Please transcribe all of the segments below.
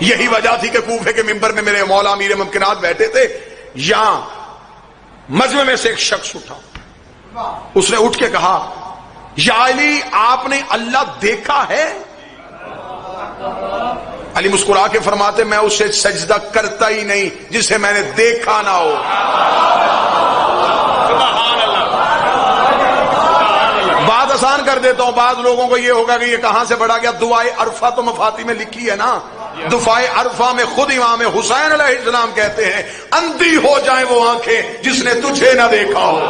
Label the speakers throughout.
Speaker 1: یہی وجہ تھی کہ کوفے کے ممبر میں میرے مولا امیر ممکنات بیٹھے تھے، یہاں مجمع میں سے ایک شخص اٹھا، اس نے اٹھ کے کہا یا علی آپ نے اللہ دیکھا ہے؟ علی مسکرا کے فرماتے میں اسے سجدہ کرتا ہی نہیں جسے میں نے دیکھا نہ ہو۔ بات آسان کر دیتا ہوں، بعض لوگوں کو یہ ہوگا کہ یہ کہاں سے پڑھا گیا؟ دعائے عرفہ تو مفاتی میں لکھی ہے نا، دعائے عرفہ میں خود امام حسین علیہ السلام کہتے ہیں اندھی ہو جائیں وہ آنکھیں جس نے تجھے نہ دیکھا ہو۔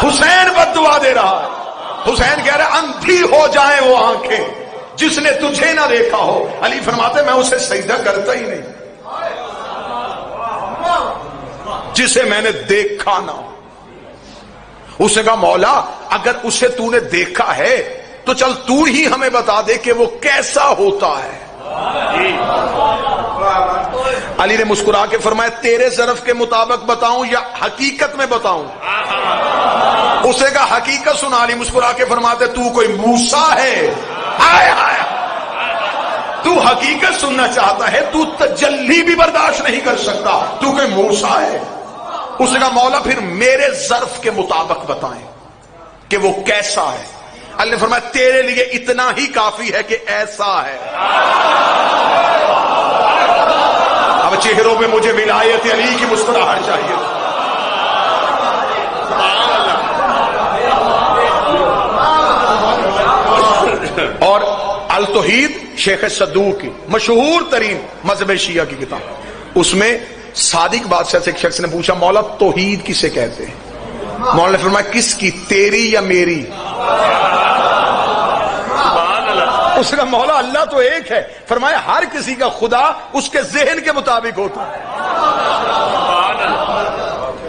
Speaker 1: حسین بد دعا دے رہا ہے، حسین کہہ رہا ہے اندھی ہو جائیں وہ آنکھیں جس نے تجھے نہ دیکھا ہو۔ علی فرماتے میں اسے سجدہ کرتا ہی نہیں جسے میں نے دیکھا نہ ہو۔ اس نے کہا مولا اگر اسے تو نے دیکھا ہے تو چل تو ہی ہمیں بتا دے کہ وہ کیسا ہوتا ہے۔ علی نے مسکرا کے فرمایا تیرے ظرف کے مطابق بتاؤں یا حقیقت میں بتاؤں؟ اسے کہا حقیقت سنا۔ علی مسکرا کے فرماتے تو کوئی موسیٰ ہے؟ ہائے ہائے، تو حقیقت سننا چاہتا ہے، تو تجلی بھی برداشت نہیں کر سکتا، تو کوئی موسیٰ ہے؟ اس نے کہا مولا پھر میرے ظرف کے مطابق بتائیں کہ وہ کیسا ہے۔ اللہ نے فرمایا تیرے لیے اتنا ہی کافی ہے کہ ایسا ہے۔ اب چہروں پہ مجھے ولایت علی کی مسکراہٹ چاہیے۔ اور التوحید شیخ صدوق کی مشہور ترین مذہب شیعہ کی کتاب، اس میں صادق بادشاہ سے ایک شخص نے پوچھا مولا توحید کسے کہتے ہیں؟ مولا نے فرمایا کس کی، تیری یا میری؟ اس نے مولا اللہ تو ایک ہے۔ فرمایا ہر کسی کا خدا اس کے ذہن کے مطابق ہوتا ہے،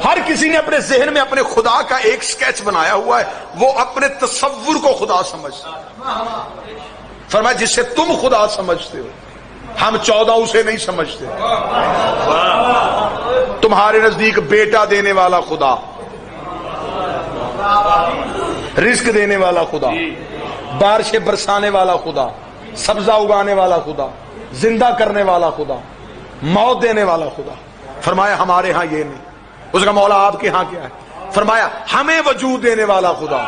Speaker 1: ہر کسی نے اپنے ذہن میں اپنے خدا کا ایک سکیچ بنایا ہوا ہے، وہ اپنے تصور کو خدا سمجھتا ہے۔ فرمایا جس سے تم خدا سمجھتے ہو ہم 14 اسے نہیں سمجھتے۔ تمہارے نزدیک بیٹا دینے والا خدا، رزق دینے والا خدا، بارشیں برسانے والا خدا، سبزہ اگانے والا خدا، زندہ کرنے والا خدا، موت دینے والا خدا۔ فرمایا ہمارے ہاں یہ نہیں۔ اس کا مولا آپ کے ہاں کیا ہے؟ فرمایا ہمیں وجود دینے والا خدا۔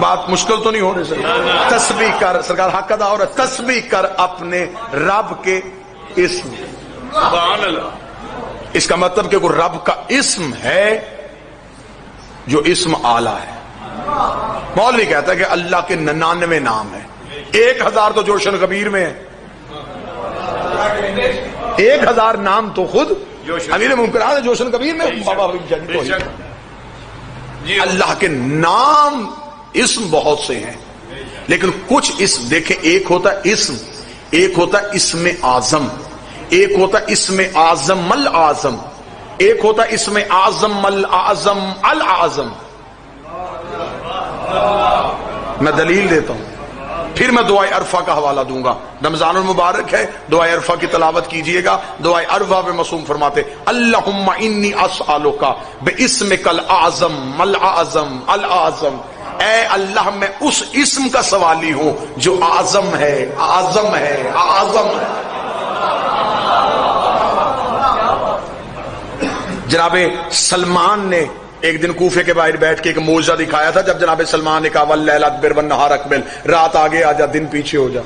Speaker 1: بات مشکل تو نہیں ہو رہی سر؟ تسبیح کر، سرکار حق ادا ہو رہا ہے، تسبیح کر اپنے رب کے اسم۔ اس کا مطلب کہ کوئی رب کا اسم ہے جو اسم اعلیٰ ہے۔ مولوی کہتا ہے کہ اللہ کے 99 نام ہیں، 1000 تو جوشن کبیر میں ہے، 1000 نام تو خود امیر ممکنات ہے جوشن کبیر میں۔ اللہ کے نام اسم بہت سے ہیں، لیکن کچھ اسم دیکھیں، ایک ہوتا ہے اسم، ایک ہوتا ہے اسم اعظم، ایک ہوتا ہے اسم اعظم الاعظم، ایک ہوتا ہے اسم اعظم الاعظم الاعظم۔ میں دلیل دیتا ہوں، پھر میں دعائے عرفہ کا حوالہ دوں گا۔ رمضان المبارک ہے، دعائے عرفہ کی تلاوت کیجئے گا۔ دعائے عرفہ میں معصوم فرماتے اللہم انی اسألک باسمک الاعظم الاعظم الاعظم، اے اللہ میں اس اسم کا سوالی ہوں جو اعظم ہے، اعظم ہے، اعظم ہے۔ جناب سلمان نے ایک دن کوفے کے باہر بیٹھ کے ایک معجزہ دکھایا تھا، جب جناب سلمان نے کہا واللیل ادبر والنہار اقبل، رات آگے آ جا دن پیچھے ہو جا،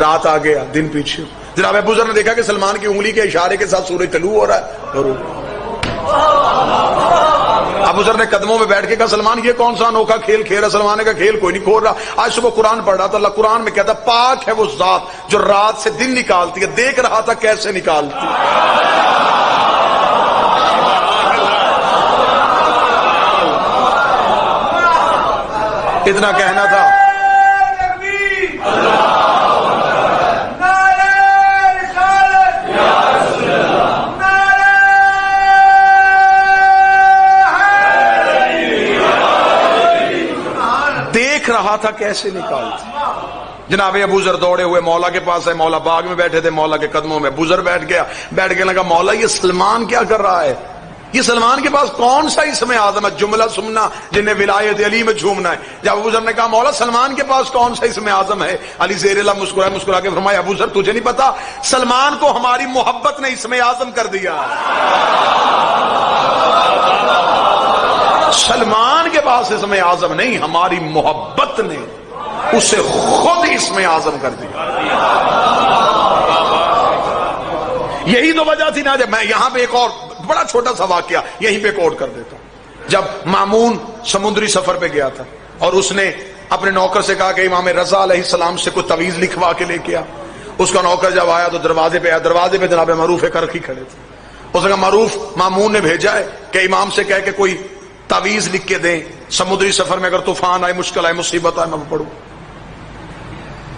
Speaker 1: رات آگے آ دن پیچھے ہو۔ جناب ابو ذر نے دیکھا کہ سلمان کی انگلی کے اشارے کے ساتھ سورج طلوع ہو رہا ہے، ابو ذر نے قدموں میں بیٹھ کے کہا سلمان یہ کون سا انوکھا کھیل کھیل رہا؟ سلمان نے کہا کھیل کوئی نہیں کھول رہا، آج صبح قرآن پڑھ رہا تھا، اللہ قرآن میں کہتا پاک ہے وہ ذات جو رات سے دن نکالتی ہے، دیکھ رہا تھا کیسے نکالتی۔ اتنا کہنا تھا۔ دیکھ رہا تھا کیسے نکالتی۔ جناب ابو ذر دوڑے ہوئے مولا کے پاس ہے، مولا باغ میں بیٹھے تھے، مولا کے قدموں میں ابو ذر بیٹھ گیا لگا مولا یہ سلمان کیا کر رہا ہے؟ یہ سلمان کے پاس کون سا اسم اعظم ہے جملہ سننا جنہیں ولایت علی میں جھومنا ہے؟ جب ابو ذر نے کہا مولا سلمان کے پاس کون سا اسم اعظم ہے، علی زیر اللہ مسکرا کے فرمایا ابو ذر تجھے نہیں پتا، سلمان کو ہماری محبت نے اسم اعظم کر دیا۔ سلمان کے پاس اسم اعظم نہیں، ہماری محبت نے اسے خود اسم اعظم کر دیا۔ یہی تو وجہ تھی نا۔ جب میں یہاں پہ ایک اور بڑا چھوٹا سا واقعہ یہیں پہ کوٹ کر دیتا ہوں۔ جب مامون سمندری سفر پہ گیا تھا اور اس نے اپنے نوکر سے کہا کہ امام رضا علیہ السلام سے کوئی تعویذ لکھوا کے لے کے آ، اس کا نوکر جب آیا تو دروازے پہ آیا، دروازے پہ جناب معروف کرخی کھڑے تھے۔ اس نے کہا معروف مامون نے بھیجا ہے کہ امام سے کہہ کہ کوئی تعویذ لکھ کے دیں، سمندری سفر میں اگر طوفان آئے، مشکل آئے، مصیبت آئے، میں پڑھوں۔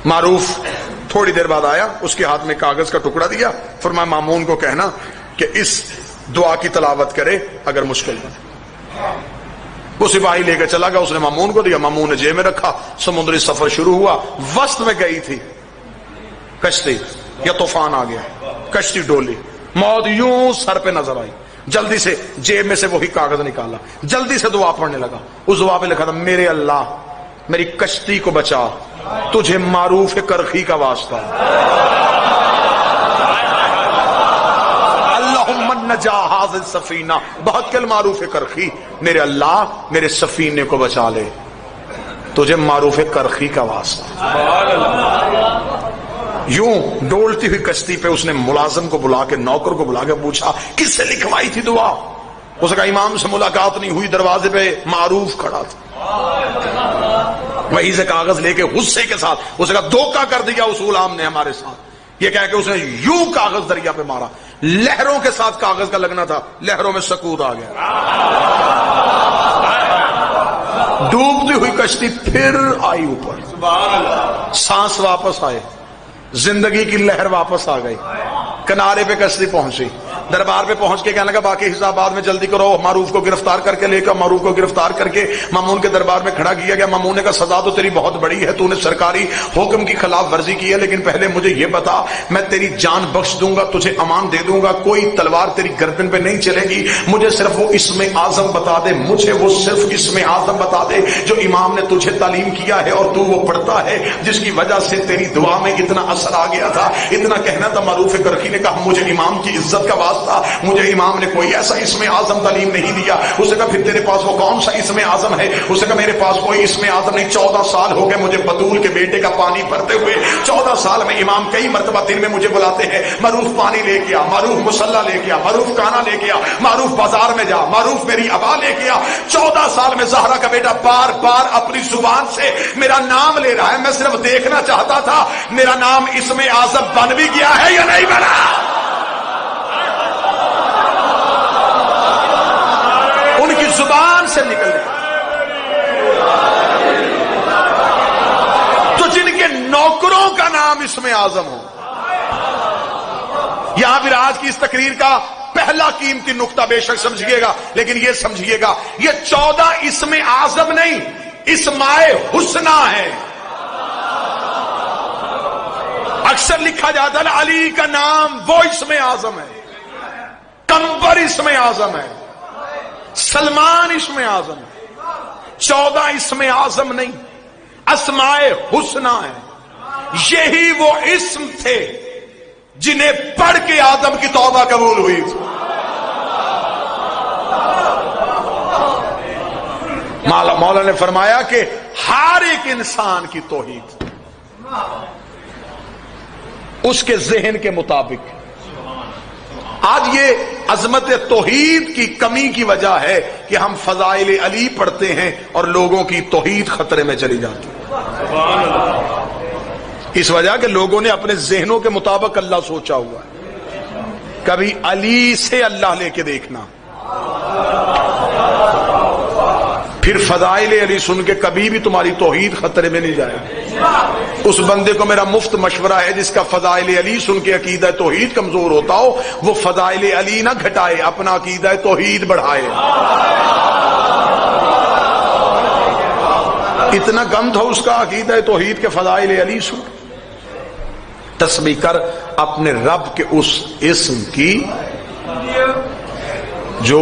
Speaker 1: معروف تھوڑی دیر بعد آیا، اس کے ہاتھ میں کاغذ کا ٹکڑا دیا، فرمایا مامون کو کہنا کہ اس دعا کی تلاوت کرے اگر مشکل بنے۔ وہ سپاہی لے کے چلا گیا، اس نے مامون کو دیا، مامون نے جیب میں رکھا۔ سمندری سفر شروع ہوا، وسط میں گئی تھی کشتی، یا طوفان آ گیا، کشتی ڈولی، موت یوں سر پہ نظر آئی، جلدی سے جیب میں سے وہی کاغذ نکالا، جلدی سے دعا پڑھنے لگا۔ اس دعا پہ لکھا تھا میرے اللہ میری کشتی کو بچا، تجھے معروف کرخی کا واسطہ، اللہم نجا حاضر سفینہ بحق معروف کرخی، میرے اللہ میرے سفینے کو بچا لے، تجھے معروف کرخی کا واسطہ۔ یوں ڈولتی ہوئی کشتی پہ اس نے ملازم کو بلا کے، نوکر کو بلا کے پوچھا کس سے لکھوائی تھی دعا؟ اس نے کہا امام سے ملاقات نہیں ہوئی، دروازے پہ معروف کھڑا تھا، وہیں سے کاغذ لے کے غصے کے ساتھ اس نے کہا دھوکہ کر دیا اس غلام نے ہمارے ساتھ، یہ کہہ کے اس نے یوں کاغذ دریا پہ مارا، لہروں کے ساتھ کاغذ کا لگنا تھا، لہروں میں سکوت آ گیا، ڈوبتی ہوئی کشتی پھر آئی اوپر، سانس واپس آئے، زندگی کی لہر واپس آ گئی، کنارے پہ کشتی پہنچی، دربار پہ پہنچ کے کہنے لگا باقی حساب بعد میں جلدی کرو، معروف کو گرفتار کر کے لے کر، معروف کو گرفتار کر کے مامون کے دربار میں کھڑا کیا گیا۔ مامون نے کہا سزا تو تیری بہت بڑی ہے، تو نے سرکاری حکم کی خلاف ورزی کی ہے، لیکن پہلے مجھے یہ بتا، میں تیری جان بخش دوں گا، تجھے امان دے دوں گا، کوئی تلوار تیری گردن پہ نہیں چلے گی، مجھے صرف وہ اسم اعظم بتا دے، مجھے وہ صرف اسم اعظم بتا دے جو امام نے تجھے تعلیم کیا ہے اور تو وہ پڑھتا ہے، جس کی وجہ سے تیری دعا میں اتنا اثر آ گیا تھا۔ اتنا کہنا تھا، معروف کرخی نے کہا مجھے امام کی عزت کا واسطہ، مجھے امام نے کوئی ایسا اسم اعظم تعلیم نہیں دیا۔ اس نے کہا پھر تیرے پاس وہ کون سا اسم اعظم ہے؟ اس نے کہا میرے پاس کوئی اسم اعظم نہیں، 14 سال ہو گئے مجھے بطول کے بیٹے کا پانی بھرتے ہوئے، 14 سال میں امام کئی مرتبہ دن میں مجھے بلاتے ہیں، معروف پانی لے کے آ، معروف مصلی لے کے آ، معروف کانا لے کے آ، معروف بازار میں جا، معروف میری ابا لے کے آ۔ 14 سال میں زہرا کا بیٹا بار بار اپنی زبان سے میرا نام لے رہا ہے، میں صرف دیکھنا چاہتا تھا میرا نام اسم اعظم بن بھی گیا ہے یا نہیں بنا۔ ان کی زبان سے نکل گیا۔ تو جن کے نوکروں کا نام اسم اعظم ہو، یہاں پھر آج کی اس تقریر کا پہلا قیمتی نقطہ بے شک سمجھیے گا، لیکن یہ سمجھیے گا یہ 14 اسم اعظم نہیں، اسمائے حسنہ ہے۔ اکثر لکھا جاتا ہے علی کا نام وہ اسم اعظم ہے، کمبر اسم اعظم ہے، سلمان اسم اعظم ہے، 14 اسم اعظم نہیں، اسمائے حسنہ ہے۔ یہی وہ اسم تھے جنہیں پڑھ کے آدم کی توبہ قبول ہوئی تھی۔ مولا نے فرمایا کہ ہر ایک انسان کی توحید اس کے ذہن کے مطابق۔ آج یہ عظمت توحید کی کمی کی وجہ ہے کہ ہم فضائل علی پڑھتے ہیں اور لوگوں کی توحید خطرے میں چلی جاتی ہے، اس وجہ کہ لوگوں نے اپنے ذہنوں کے مطابق اللہ سوچا ہوا ہے۔ کبھی علی سے اللہ لے کے دیکھنا، پھر فضائل علی سن کے کبھی بھی تمہاری توحید خطرے میں نہیں جائے گی۔ اس بندے کو میرا مفت مشورہ ہے جس کا فضائل علی سن کے عقیدہ توحید کمزور ہوتا ہو، وہ فضائل علی نہ گھٹائے، اپنا عقیدہ توحید بڑھائے۔ اتنا کم تھا اس کا عقیدہ توحید کے فضائل علی سن، تسبیح کر اپنے رب کے اس اسم کی جو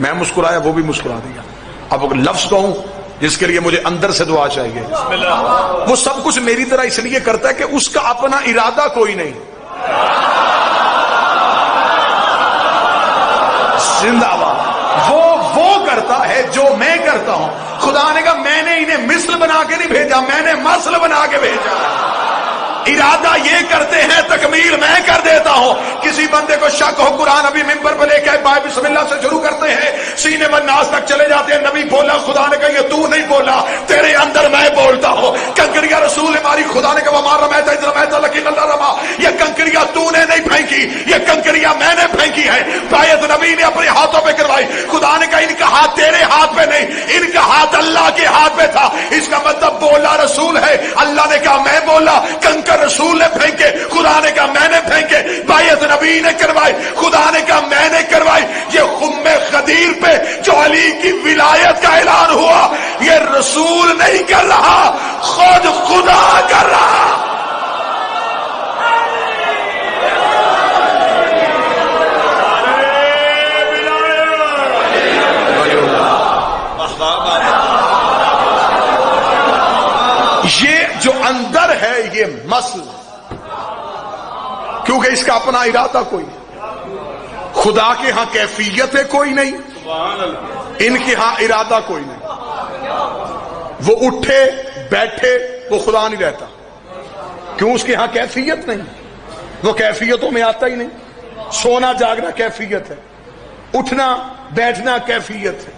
Speaker 1: میں مسکرایا، وہ بھی مسکرا دیا. اب وہ لفظ کہوں جس کے لیے مجھے اندر سے دعا چاہیے. وہ سب کچھ میری طرح اس لیے کرتا ہے کہ اس کا اپنا ارادہ کوئی نہیں. زندہ باد. وہ کرتا ہے جو میں کرتا ہوں. خدا نے کہا میں نے انہیں مثل بنا کے نہیں بھیجا، میں نے مثل بنا کے بھیجا. ارادہ یہ کرتے ہیں، تکمیل میں کر دیتا ہوں. کسی بندے کو شک ہو، قرآن ابھی ممبر پہ لے کے بائے بسم اللہ سے شروع کرتے ہیں، سینے میں ناز تک چلے جاتے ہیں. نبی بولا، خدا نے کہا یہ تو نہیں بولا، تیرے اندر میں بولتا ہوں. کنکریاں رسول نے ماری، خدا نے کہا وما رمیت اذ رمیت لیکن اللہ رما. یہ کنکریاں تو نے نہیں پھینکی، یہ کنکریاں میں نے پھینکی ہے. بیعت نبی نے اپنے ہاتھوں پہ کروائی. خدا نے کہا ان کا ہاتھ تیرے ہاتھ پہ نہیں، ان کا ہاتھ اللہ کے ہاتھ پہ تھا. اس کا مطلب بولا رسول ہے. اللہ نے کہا میں بولا، کنکر رسول نے پھینکے، خدا نے کہا میں نے پھینکے. بیعت نبی نے کروائی، خدا نے کہا میں نے کروائی. یہ خم خدیر پہ جو علی کی ولایت کا اعلان ہوا، یہ رسول نہیں کر رہا، خود خدا کر رہا. یہ جو اندر ہے یہ مسل، کیونکہ اس کا اپنا ارادہ کوئی نہیں. خدا کے ہاں کیفیت ہے کوئی نہیں، ان کے ہاں ارادہ کوئی نہیں. وہ اٹھے بیٹھے وہ خدا نہیں رہتا، کیوں؟ اس کے ہاں کیفیت نہیں، وہ کیفیتوں میں آتا ہی نہیں. سونا جاگنا کیفیت ہے، اٹھنا بیٹھنا کیفیت ہے.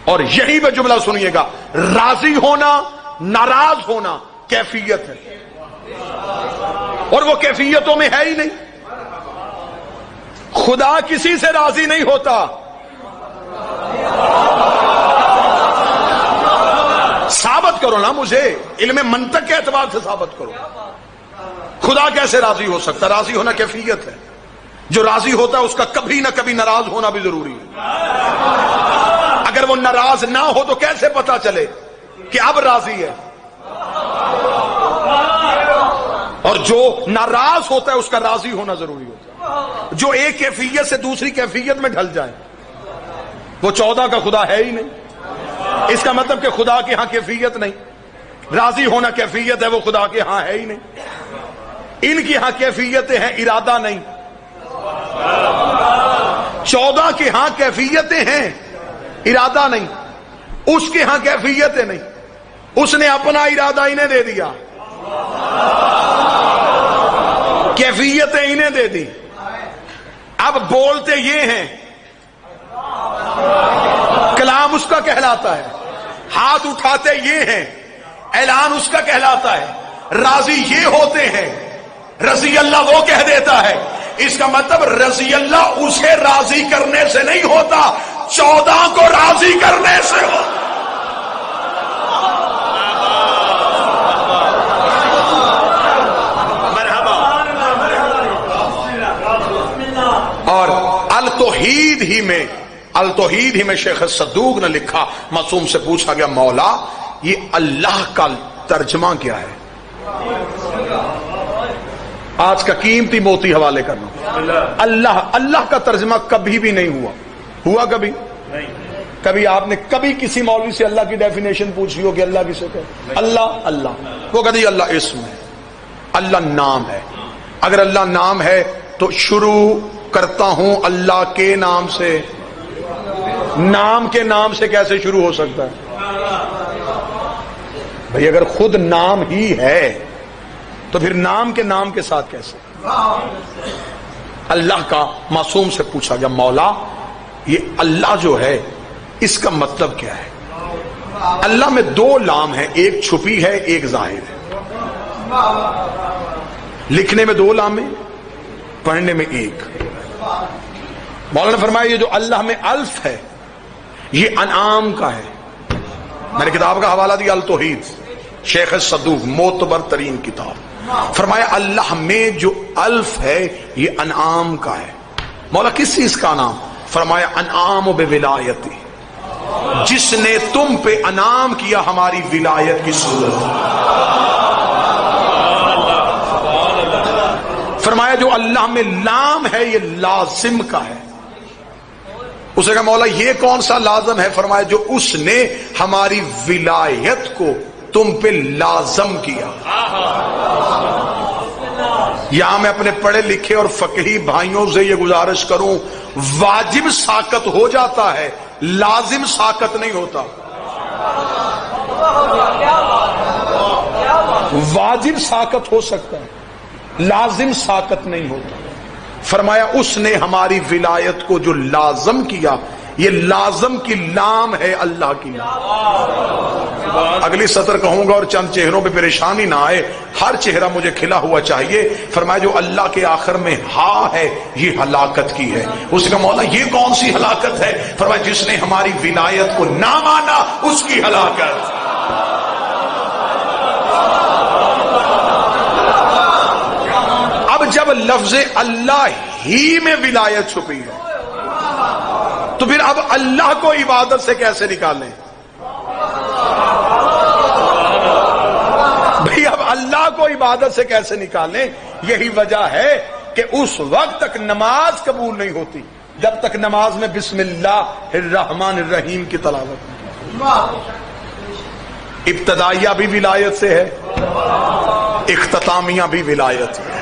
Speaker 1: اور یہی میں جملہ سنیے گا، راضی ہونا ناراض ہونا کیفیت ہے، اور وہ کیفیتوں میں ہے ہی نہیں. خدا کسی سے راضی نہیں ہوتا. ثابت کرو نا مجھے، علم منطق کے اعتبار سے ثابت کرو. خدا کیسے راضی ہو سکتا؟ راضی ہونا کیفیت ہے. جو راضی ہوتا ہے اس کا کبھی نہ کبھی ناراض ہونا بھی ضروری ہے. اگر وہ ناراض نہ ہو تو کیسے پتا چلے کہ اب راضی ہے؟ اور جو ناراض ہوتا ہے اس کا راضی ہونا ضروری ہوتا ہے. جو ایک کیفیت سے دوسری کیفیت میں ڈھل جائے وہ 14 کا خدا ہے ہی نہیں. اس کا مطلب کہ خدا کے ہاں کیفیت نہیں. راضی ہونا کیفیت ہے، وہ خدا کے ہاں ہے ہی نہیں. ان کی ہاں کیفیتیں ہیں، ارادہ نہیں. 14 کے ہاں کیفیتیں ہیں، ارادہ نہیں. اس کے ہاں کیفیتیں نہیں، اس نے اپنا ارادہ انہیں دے دیا، کیفیتیں انہیں دے دی. اب بولتے یہ ہیں، کلام اس کا کہلاتا ہے. ہاتھ اٹھاتے یہ ہیں، اعلان اس کا کہلاتا ہے. راضی یہ ہوتے ہیں، رضی اللہ وہ کہہ دیتا ہے. اس کا مطلب رضی اللہ اسے راضی کرنے سے نہیں ہوتا، 14 کو راضی کرنے سے ہوتا. اور التوحید ہی میں شیخ صدوق نے لکھا، معصوم سے پوچھا گیا مولا یہ اللہ کا ترجمہ کیا ہے؟ آج کا قیمتی موتی حوالے کرنا. اللہ کا ترجمہ کبھی بھی نہیں ہوا کبھی؟ کبھی آپ نے کبھی کسی مولوی سے اللہ کی ڈیفینیشن پوچھی ہو کہ اللہ کسے کہتے؟ اللہ وہ کہتے اللہ اسم ہے، اللہ نام ہے. اگر اللہ نام ہے تو شروع کرتا ہوں اللہ کے نام سے. نام کے نام سے کیسے شروع ہو سکتا ہے بھئی؟ اگر خود نام ہی ہے تو پھر نام کے نام کے ساتھ کیسے؟ اللہ کا معصوم سے پوچھا گیا مولا یہ اللہ جو ہے اس کا مطلب کیا ہے؟ اللہ میں 2 لام ہیں، ایک چھپی ہے ایک ظاہر ہے. لکھنے میں 2 لام ہیں، پڑھنے میں 1. مولانا فرمایا یہ جو اللہ میں الف ہے یہ انعام کا ہے. میں نے کتاب کا حوالہ دیا التوحید، شیخ صدوق، معتبر ترین کتاب. فرمایا اللہ میں جو الف ہے یہ انعام کا ہے. مولا کس چیز کا انعام؟ فرمایا انعام بولایتی، جس نے تم پہ انعام کیا ہماری ولایت کی صورت. فرمایا جو اللہ میں لام ہے یہ لازم کا ہے. اسے کہا مولا یہ کون سا لازم ہے؟ فرمایا جو اس نے ہماری ولایت کو تم پہ لازم کیا۔ یہاں میں اپنے پڑھے لکھے اور فقہی بھائیوں سے یہ گزارش کروں، واجب ساقط ہو جاتا ہے، لازم ساقط نہیں ہوتا۔ واجب ساقط ہو سکتا ہے، لازم ساقط نہیں ہوتا۔ فرمایا اس نے ہماری ولایت کو جو لازم کیا، یہ لازم کی لام ہے اللہ کی لام۔ اگلی سطر کہوں گا اور چند چہروں پہ پریشانی نہ آئے، ہر چہرہ مجھے کھلا ہوا چاہیے۔ فرمایا جو اللہ کے آخر میں ہاں ہے یہ ہلاکت کی ہے۔ اس کا مولا یہ کون سی ہلاکت ہے؟ فرمایا جس نے ہماری ولایت کو نہ مانا اس کی ہلاکت۔ اب جب لفظ اللہ ہی میں ولایت چھپی ہے تو پھر اب اللہ کو عبادت سے کیسے نکالیں؟ بھئی اب اللہ کو عبادت سے کیسے نکالیں؟ یہی وجہ ہے کہ اس وقت تک نماز قبول نہیں ہوتی جب تک نماز میں بسم اللہ الرحمن الرحیم کی تلاوت نہیں۔ ابتدائیہ بھی ولایت سے ہے، اختتامیہ بھی ولایت ہے۔